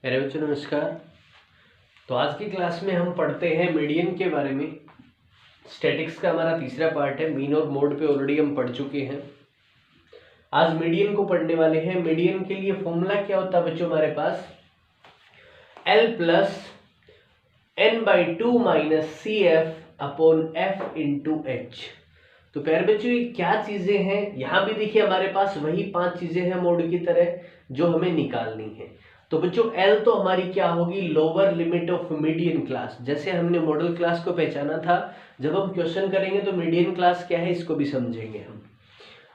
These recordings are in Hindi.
मेरे बच्चों नमस्कार। तो आज की क्लास में हम पढ़ते हैं मीडियन के बारे में। स्टैटिक्स का हमारा तीसरा पार्ट है। मीन और मोड पे ऑलरेडी हम पढ़ चुके हैं। आज मीडियन को पढ़ने वाले हैं। मीडियन के लिए फॉर्मूला क्या होता है बच्चों हमारे पास? L plus n/2 minus C F upon F into H. तो प्यारे बच्चों ये क्या चीजें हैं? यहाँ भी देखिए हमारे पास वही 5 चीजें हैं मोड की तरह जो हमें निकालनी है। तो बच्चों L तो हमारी क्या होगी? Lower limit of median class. जैसे हमने मॉडल क्लास को पहचाना था, जब हम क्वेश्चन करेंगे तो मीडियन क्लास क्या है इसको भी समझेंगे हम।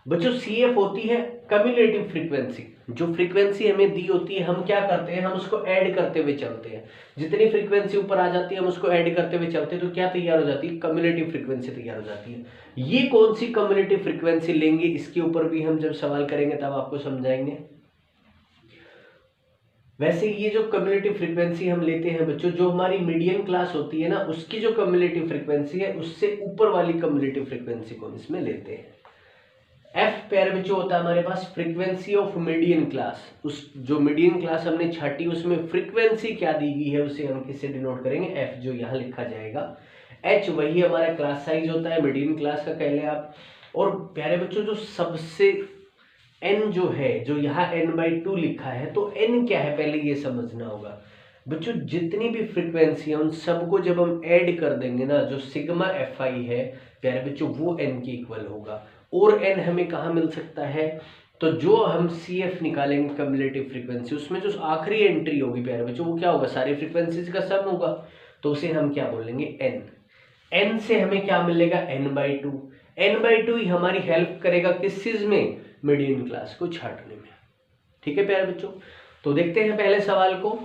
बच्चों CF होती है कम्युलेटिव फ्रीक्वेंसी। जो फ्रीक्वेंसी हमें दी होती है हम क्या करते हैं, हम उसको ऐड करते हुए चलते हैं। जितनी फ्रीक्वेंसी ऊपर आ जाती है हम उसको ऐड करते हुए चलते हैं तो क्या तैयार हो जाती है? कम्युलेटिव फ्रीक्वेंसी तैयार हो जाती है। ये कौन सी कम्युलेटिव फ्रीक्वेंसी लेंगे इसके ऊपर भी हम जब सवाल करेंगे तब आपको समझाएंगे। वैसे ये जो कम्युलेटिव फ्रीक्वेंसी हम लेते हैं बच्चों, जो हमारी मीडियन क्लास होती है ना, उसकी जो कम्युलेटिव फ्रीक्वेंसी है उससे ऊपर वाली कम्युलेटिव फ्रीक्वेंसी को हम इसमें लेते हैं। एफ प्यारे बच्चों होता है हमारे पास फ्रीक्वेंसी ऑफ मीडियन क्लास। उस जो मीडियन क्लास हमने छाटी उसमें फ्रीक्वेंसी क्या दी गई है उसे हम किससे डिनोट करेंगे? एफ, जो यहाँ लिखा जाएगा। एच वही हमारा क्लास साइज होता है मीडियन क्लास का, कह लें आप। और प्यारे बच्चों जो सबसे n जो है, जो यहाँ n/2 लिखा है, तो n क्या है पहले ये समझना होगा बच्चों। जितनी भी फ्रीक्वेंसी है उन सबको जब हम ऐड कर देंगे ना, जो सिग्मा fi है प्यारे बच्चों वो n के इक्वल होगा। और n हमें कहाँ मिल सकता है? तो जो हम CF निकालेंगे कम्युलेटिव फ्रीक्वेंसी, उसमें जो आखिरी एंट्री होगी प्यारे बच्चों वो क्या होगा? सारी फ्रीक्वेंसीज का सम होगा। तो उसे हम क्या बोलेंगे? n। n से हमें क्या मिलेगा? n/2। n/2 ही हमारी हेल्प करेगा किस चीज में? मीडियन क्लास को छांटने में। ठीक है प्यारे बच्चों, तो देखते हैं पहले सवाल को।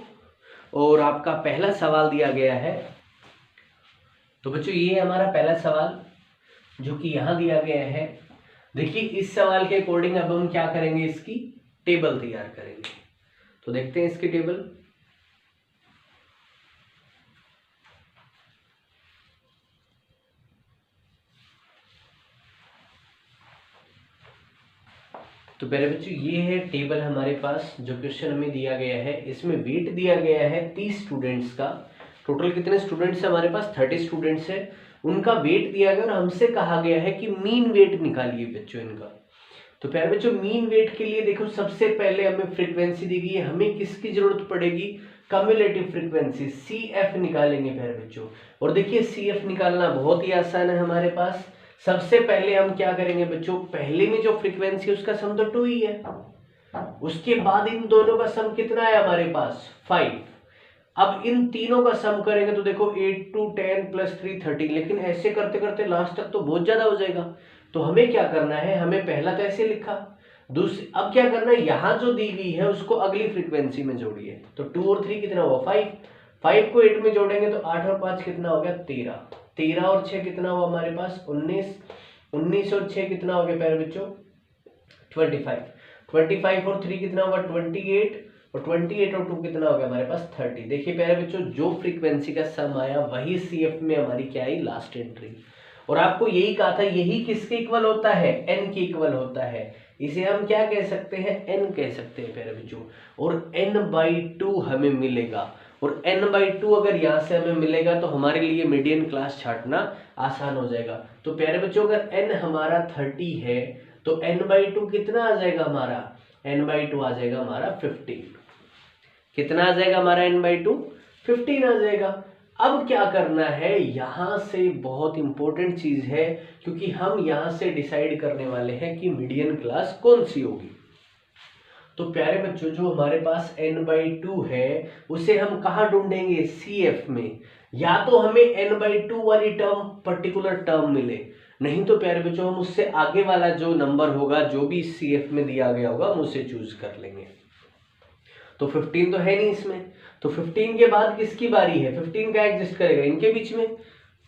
और आपका पहला सवाल दिया गया है। तो बच्चों ये हमारा पहला सवाल जो कि यहाँ दिया गया है। देखिए इस सवाल के अकॉर्डिंग अब हम क्या करेंगे, इसकी टेबल तैयार करेंगे। तो देखते हैं इसकी टेबल। तो पहले बच्चों ये है टेबल हमारे पास, जो क्वेश्चन हमें दिया गया है। इसमें वेट दिया गया है 30 स्टूडेंट्स का। टोटल कितने स्टूडेंट्स है हमारे पास? 30 स्टूडेंट्स है। उनका वेट दिया गया और हमसे कहा गया है कि मीन वेट निकालिए बच्चों इनका। तो प्यारे बच्चों मीन वेट के लिए देखो सबसे पहले हमें फ्रीक्वेंसी दी गई है, हमें किसकी जरूरत पड़ेगी? कम्युलेटिव फ्रीक्वेंसी CF निकालेंगे प्यारे बच्चों। और देखिए CF निकालना बहुत ही आसान है हमारे पास। सबसे पहले हम क्या करेंगे बच्चों, पहले में जो फ्रीक्वेंसी है उसका सम तो 2 ही है। उसके बाद इन दोनों का सम कितना है हमारे पास? 5। अब इन तीनों का सम करेंगे तो देखो 8 2 10 प्लस 3 13। लेकिन ऐसे करते करते लास्ट तक तो बहुत ज्यादा हो जाएगा। तो हमें क्या करना है, हमें पहला तो ऐसे लिखा, दूसरी अब क्या करना है, यहाँ जो दी गई है उसको अगली फ्रीक्वेंसी में जोड़िए। तो 2 और 3 कितना हुआ? 5। 5 को 8 में जोड़ेंगे तो 8 और 5 कितना हो गया? 13। 13 और 6 कितना हुआ हमारे पास? 19। 19 और 6 कितना हो गया प्यारे बच्चों? 25। 25 और 3 कितना हुआ? 28। और 28 और 2 कितना हो गया हमारे पास? 30। देखिए प्यारे बच्चों जो फ्रीक्वेंसी का सम आया वही CF में हमारी क्या आई? Last entry. और आपको यही कहा था, यही किसके इक्वल होता है? n के इक्वल होता है। इसे हम क्या कह सकते हैं? n कह सकते हैं प्यारे बच्चों। और n/2 हमें मिलेगा। और n/2 अगर यहाँ से हमें मिलेगा तो हमारे लिए मीडियन क्लास छांटना आसान हो जाएगा। तो प्यारे बच्चों अगर n हमारा 30 है तो n/2 कितना आ जाएगा हमारा? n/2 आ जाएगा हमारा 15। कितना आ जाएगा हमारा n/2? 15 आ जाएगा। अब क्या करना है, यहां से बहुत इंपॉर्टेंट चीज है, क्योंकि हम यहां से डिसाइड करने वाले हैं कि मीडियन क्लास कौन सी होगी। तो प्यारे बच्चों जो हमारे पास n/2 है उसे हम कहाँ ढूंढेंगे? CF में। या तो हमें n/2 वाली टर्म पर्टिकुलर टर्म मिले, नहीं तो प्यारे बच्चों हम उससे आगे वाला जो नंबर होगा जो भी CF में दिया गया होगा हम उसे चूज कर लेंगे। तो 15 तो है नहीं इसमें, तो 15 के बाद किसकी बारी है? 15 का एग्जिस्ट करेगा इनके बीच में।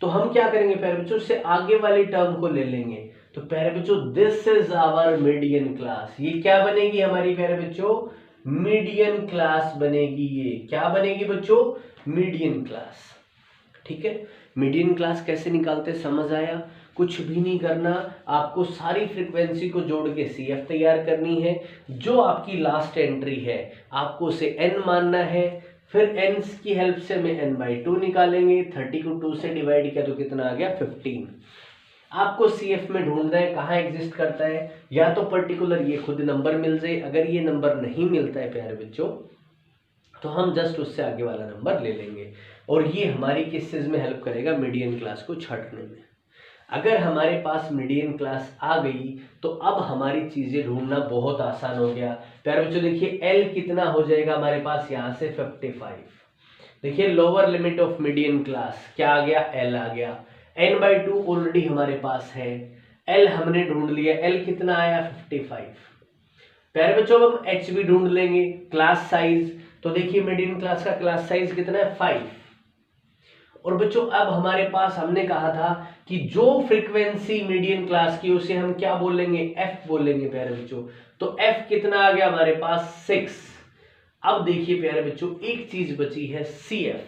तो हम क्या करेंगे प्यारे बच्चों, उससे आगे वाली टर्म को ले लेंगे। तो प्यारे बच्चों this is our median class. ये क्या बनेगी हमारी प्यारे बच्चों? मीडियन क्लास बनेगी। ये क्या बनेगी बच्चों? Median class. ठीक है, मीडियन क्लास कैसे निकालते समझ आया? कुछ भी नहीं करना, आपको सारी फ्रीक्वेंसी को जोड़ के CF तैयार करनी है। जो आपकी लास्ट एंट्री है आपको उसे n मानना है, फिर n की हेल्प से हमें n/2 निकालेंगे। 30 को 2 से डिवाइड किया तो कितना आ गया 15। आपको CF में ढूंढना है कहाँ एग्जिस्ट करता है, या तो पर्टिकुलर ये खुद नंबर मिल जाए, अगर ये नंबर नहीं मिलता है प्यारे बच्चों तो हम जस्ट उससे आगे वाला नंबर ले लेंगे, और ये हमारी किस चीज में हेल्प करेगा, मीडियन क्लास को छांटने में। अगर हमारे पास मीडियन क्लास आ गई तो अब हमारी चीजें ढूंढना बहुत आसान हो गया। प्यारे बच्चों देखिए L कितना हो जाएगा हमारे पास, यहाँ से 55। देखिए lower limit of median class क्या आ गया, L आ गया। n/2 ऑलरेडी हमारे पास है, L हमने ढूंढ लिया, L कितना आया 55। प्यारे बच्चों अब हम H भी ढूंढ लेंगे, क्लास साइज। तो देखिए मीडियन क्लास का क्लास साइज कितना है 5। और बच्चों अब हमारे पास हमने कहा था कि जो फ्रीक्वेंसी मीडियन क्लास की उसे हम क्या बोलेंगे, F बोलेंगे प्यारे बच्चों। तो F कितना आ गया हमारे पास 6। अब देखिए प्यारे बच्चों एक चीज बची है CF।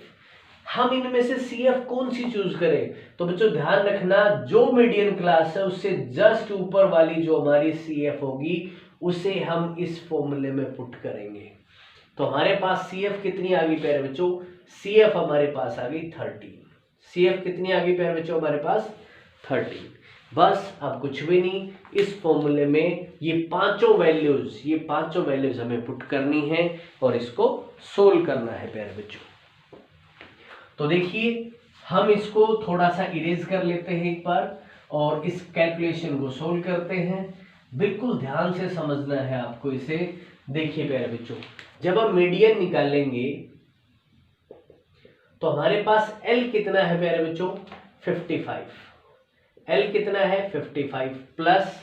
हम इनमें से CF कौन सी चूज करें, तो बच्चों ध्यान रखना जो मीडियन क्लास है उससे जस्ट ऊपर वाली जो हमारी CF होगी उसे हम इस फॉर्मूले में पुट करेंगे। तो हमारे पास CF कितनी आ गई प्यारे बच्चों, CF हमारे पास आ गई 13। CF कितनी आ गई प्यारे बच्चों हमारे पास 13। बस अब कुछ भी नहीं, इस फॉर्मूले में ये पांचों वैल्यूज हमें पुट करनी है और इसको सोल्व करना है प्यारे बच्चों। तो देखिए हम इसको थोड़ा सा इरेज कर लेते हैं एक बार और इस कैलकुलेशन को सोल्व करते हैं। बिल्कुल ध्यान से समझना है आपको इसे। देखिए प्यारे बच्चों जब हम मीडियन निकालेंगे तो हमारे पास L कितना है प्यारे बच्चों 55। L कितना है 55 प्लस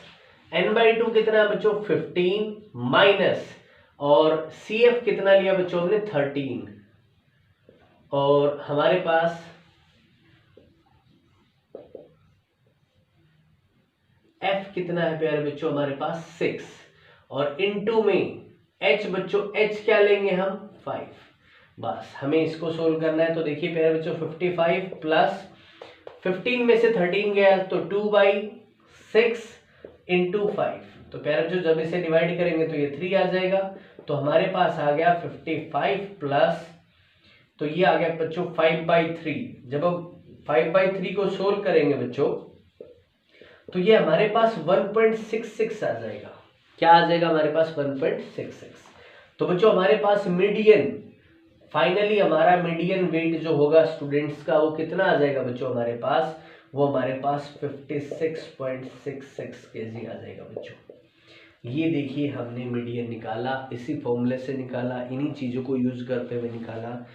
n/2 कितना है बच्चों 15 माइनस, और CF कितना लिया बच्चों हमने 13, और हमारे पास F कितना है प्यारे बच्चों हमारे पास 6, और इनटू में H बच्चों H क्या लेंगे हम 5। बस हमें इसको सोल्व करना है। तो देखिए प्यारे बच्चों 55 प्लस 15 में से 13 गया तो 2/6 इंटू 5। तो प्यारे बच्चों जब इसे डिवाइड करेंगे तो ये 3 आ जाएगा। तो हमारे पास आ गया 55 प्लस, तो ये आ गया बच्चों 5/3। जब हम 5/3 को सोल्व करेंगे बच्चों तो ये हमारे पास 1.66 आ जाएगा। क्या आ जाएगा हमारे पास 1.66। तो बच्चों हमारे पास मीडियन, फाइनली हमारा मीडियन वेट जो होगा स्टूडेंट्स का वो कितना आ जाएगा बच्चों हमारे पास, वो हमारे पास 56.66 kg आ जाएगा बच्चों। ये देखिए हमने मीडियन निकाला, इसी फॉर्मूले से निकाला, इन्हीं चीज़ों को यूज करते हुए निकाला।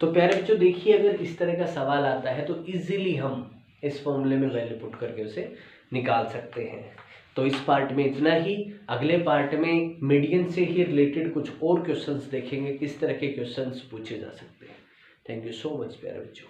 तो प्यारे बच्चों देखिए अगर इस तरह का सवाल आता है तो इजीली हम इस फॉर्मूले में वैल्यू पुट करके उसे निकाल सकते हैं। तो इस पार्ट में इतना ही। अगले पार्ट में मीडियन से ही रिलेटेड कुछ और क्वेश्चंस देखेंगे, किस तरह के क्वेश्चंस पूछे जा सकते हैं। थैंक यू सो मच प्यारे बच्चों।